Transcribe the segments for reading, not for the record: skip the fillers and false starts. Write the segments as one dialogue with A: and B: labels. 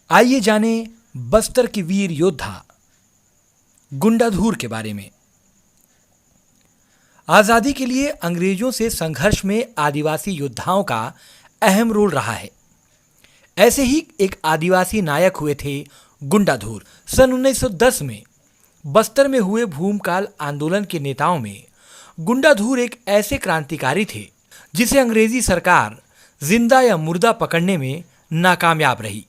A: आइए जाने बस्तर के वीर योद्धा गुंडाधुर के बारे में। आजादी के लिए अंग्रेजों से संघर्ष में आदिवासी योद्धाओं का अहम रोल रहा है। ऐसे ही एक आदिवासी नायक हुए थे गुंडाधुर। सन 1910 में बस्तर में हुए भूमकाल आंदोलन के नेताओं में गुंडाधुर एक ऐसे क्रांतिकारी थे जिसे अंग्रेजी सरकार जिंदा या मुर्दा पकड़ने में नाकामयाब रही।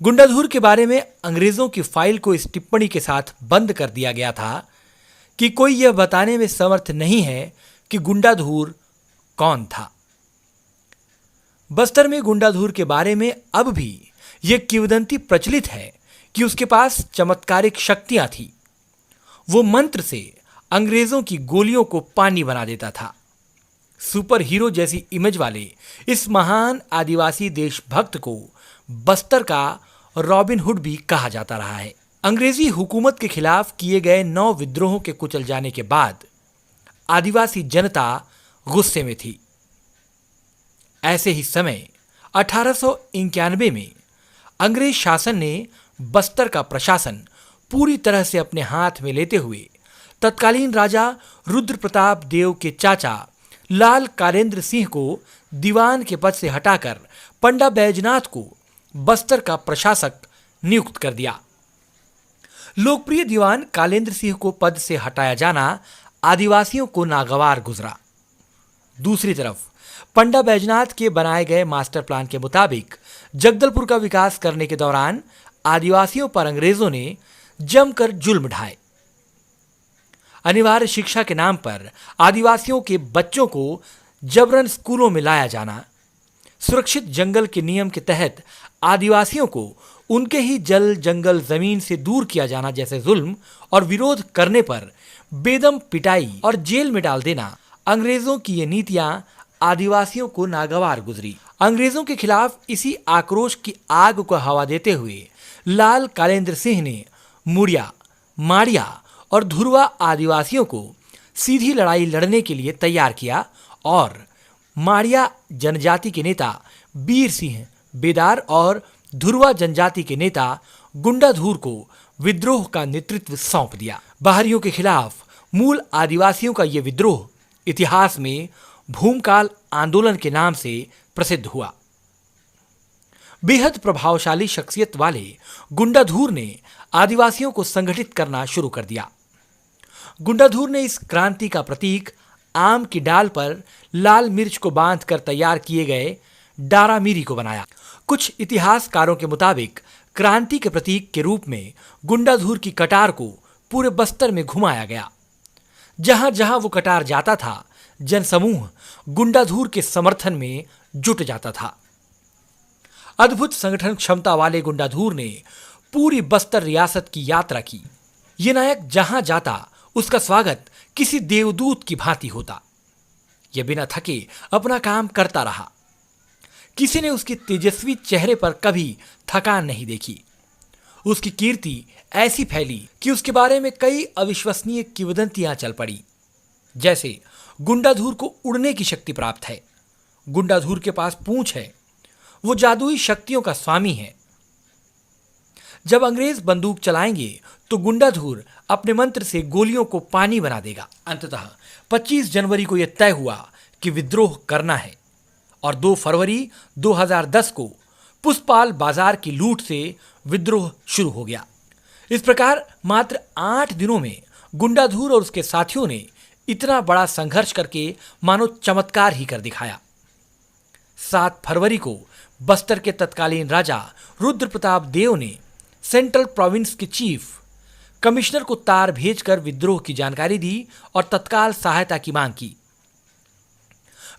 A: गुंडाधुर के बारे में अंग्रेजों की फाइल को इस टिप्पणी के साथ बंद कर दिया गया था कि कोई यह बताने में समर्थ नहीं है कि गुंडाधुर कौन था। बस्तर में गुंडाधुर के बारे में अब भी यह किंवदंती प्रचलित है कि उसके पास चमत्कारिक शक्तियां थी। वो मंत्र से अंग्रेजों की गोलियों को पानी बना देता था। सुपर हीरो जैसी इमेज वाले इस महान आदिवासी देशभक्त को बस्तर का रॉबिन हुड भी कहा जाता रहा है। अंग्रेजी हुकूमत के खिलाफ किए गए 9 विद्रोहों के कुचल जाने के बाद आदिवासी जनता गुस्से में थी। ऐसे ही समय 1891 में अंग्रेज शासन ने बस्तर का प्रशासन पूरी तरह से अपने हाथ में लेते हुए तत्कालीन राजा रुद्र प्रताप देव के चाचा लाल कालेंद्र सिंह को दीवान के पद से हटाकर पंडा बैजनाथ को बस्तर का प्रशासक नियुक्त कर दिया। लोकप्रिय दीवान कालेंद्र सिंह को पद से हटाया जाना आदिवासियों को नागवार गुजरा। दूसरी तरफ पंडा बैजनाथ के बनाए गए मास्टर प्लान के मुताबिक जगदलपुर का विकास करने के दौरान आदिवासियों पर अंग्रेजों ने जमकर जुल्म ढाए। अनिवार्य शिक्षा के नाम पर आदिवासियों के बच्चों को जबरन स्कूलों में लाया जाना, सुरक्षित जंगल के नियम के तहत आदिवासियों को उनके ही जल जंगल जमीन से दूर किया जाना जैसे जुल्म और विरोध करने पर बेदम पिटाई और जेल में डाल देना, अंग्रेजों की ये नीतियां आदिवासियों को नागवार गुजरी। अंग्रेजों के खिलाफ इसी आक्रोश की आग को हवा देते हुए लाल कालेंद्र सिंह ने मुड़िया, माड़िया और धुरवा आदिवासियों को सीधी लड़ाई लड़ने के लिए तैयार किया और माड़िया जनजाति के नेता बीर सिंह बेदार और धुरवा जनजाति के नेता गुंडाधुर को विद्रोह का नेतृत्व सौंप दिया। बाहरियों के खिलाफ मूल आदिवासियों का यह विद्रोह इतिहास में भूमकाल आंदोलन के नाम से प्रसिद्ध हुआ। बेहद प्रभावशाली शख्सियत वाले गुंडाधुर ने आदिवासियों को संगठित करना शुरू कर दिया। गुंडाधुर ने इस क्रांति का प्रतीक आम की डाल पर लाल मिर्च को बांधकर तैयार किए गए डारामीरी को बनाया। कुछ इतिहासकारों के मुताबिक क्रांति के प्रतीक के रूप में गुंडाधुर की कटार को पूरे बस्तर में घुमाया गया। जहां जहां वो कटार जाता था, जनसमूह गुंडाधुर के समर्थन में जुट जाता था। अद्भुत संगठन क्षमता वाले गुंडाधुर ने पूरी बस्तर रियासत की यात्रा की। ये नायक जहां जाता उसका स्वागत किसी देवदूत की भांति होता। यह बिना थके अपना काम करता रहा। किसी ने उसके तेजस्वी चेहरे पर कभी थकान नहीं देखी। उसकी कीर्ति ऐसी फैली कि उसके बारे में कई अविश्वसनीय किंवदंतियां चल पड़ी। जैसे गुंडाधुर को उड़ने की शक्ति प्राप्त है, गुंडाधुर के पास पूंछ है, वो जादुई शक्तियों का स्वामी है। जब अंग्रेज बंदूक चलाएंगे तो गुंडाधुर अपने मंत्र से गोलियों को पानी बना देगा। अंततः 25 जनवरी को यह तय हुआ कि विद्रोह करना है और 2 फरवरी 2010 को पुष्पाल बाजार की लूट से विद्रोह शुरू हो गया। इस प्रकार मात्र 8 दिनों में गुंडाधुर और उसके साथियों ने इतना बड़ा संघर्ष करके मानो चमत्कार ही कर दिखाया। 7 फरवरी को बस्तर के तत्कालीन राजा रुद्र प्रताप देव ने सेंट्रल प्रोविंस के चीफ कमिश्नर को तार भेजकर विद्रोह की जानकारी दी और तत्काल सहायता की मांग की।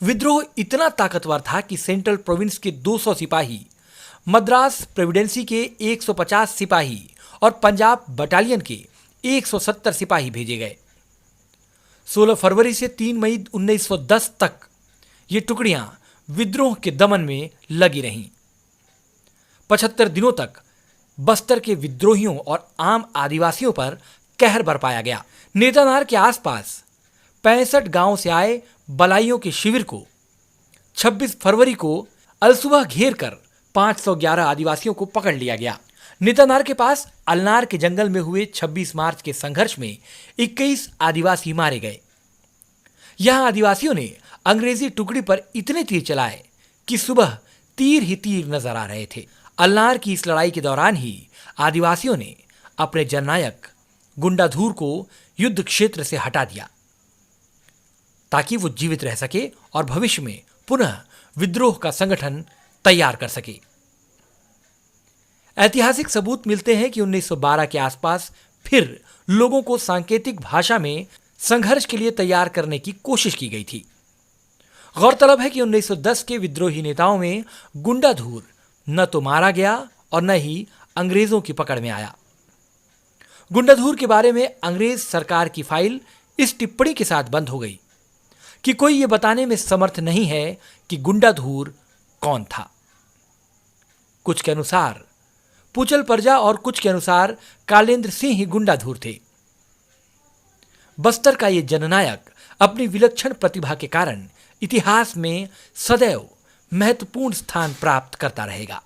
A: विद्रोह इतना ताकतवर था कि सेंट्रल प्रोविंस के 200 सिपाही, मद्रास प्रेसिडेंसी के 150 सिपाही और पंजाब बटालियन के 170 सिपाही भेजे गए। 16 फरवरी से 3 मई 1910 तक ये टुकड़ियां विद्रोह के दमन में लगी रहीं। 75 दिनों तक बस्तर के विद्रोहियों और आम आदिवासियों पर कहर बरपाया गया। नेतानार के आसपास 65 गांवों से आए बलाइयों के शिविर को 26 फरवरी को अलसुबह घेर कर 511 आदिवासियों को पकड़ लिया गया। नेतानार के पास अलनार के जंगल में हुए 26 मार्च के संघर्ष में 21 आदिवासी मारे गए। यहां आदिवासियों ने अंग्रेजी टुकड़ी पर इतने तीर चलाए कि सुबह तीर ही तीर नजर आ रहे थे। अलनार की इस लड़ाई के दौरान ही आदिवासियों ने अपने जननायक गुंडाधुर को युद्ध क्षेत्र से हटा दिया ताकि वो जीवित रह सके और भविष्य में पुनः विद्रोह का संगठन तैयार कर सके। ऐतिहासिक सबूत मिलते हैं कि 1912 के आसपास फिर लोगों को सांकेतिक भाषा में संघर्ष के लिए तैयार करने की कोशिश की गई थी। गौरतलब है कि 1910 के विद्रोही नेताओं में गुंडाधुर न तो मारा गया और न ही अंग्रेजों की पकड़ में आया। गुंडाधुर के बारे में अंग्रेज सरकार की फाइल इस टिप्पणी के साथ बंद हो गई कि कोई यह बताने में समर्थ नहीं है कि गुंडाधुर कौन था। कुछ के अनुसार पुचल परजा और कुछ के अनुसार कालेंद्र सिंह ही गुंडाधुर थे। बस्तर का यह जननायक अपनी विलक्षण प्रतिभा के कारण इतिहास में सदैव महत्वपूर्ण स्थान प्राप्त करता रहेगा।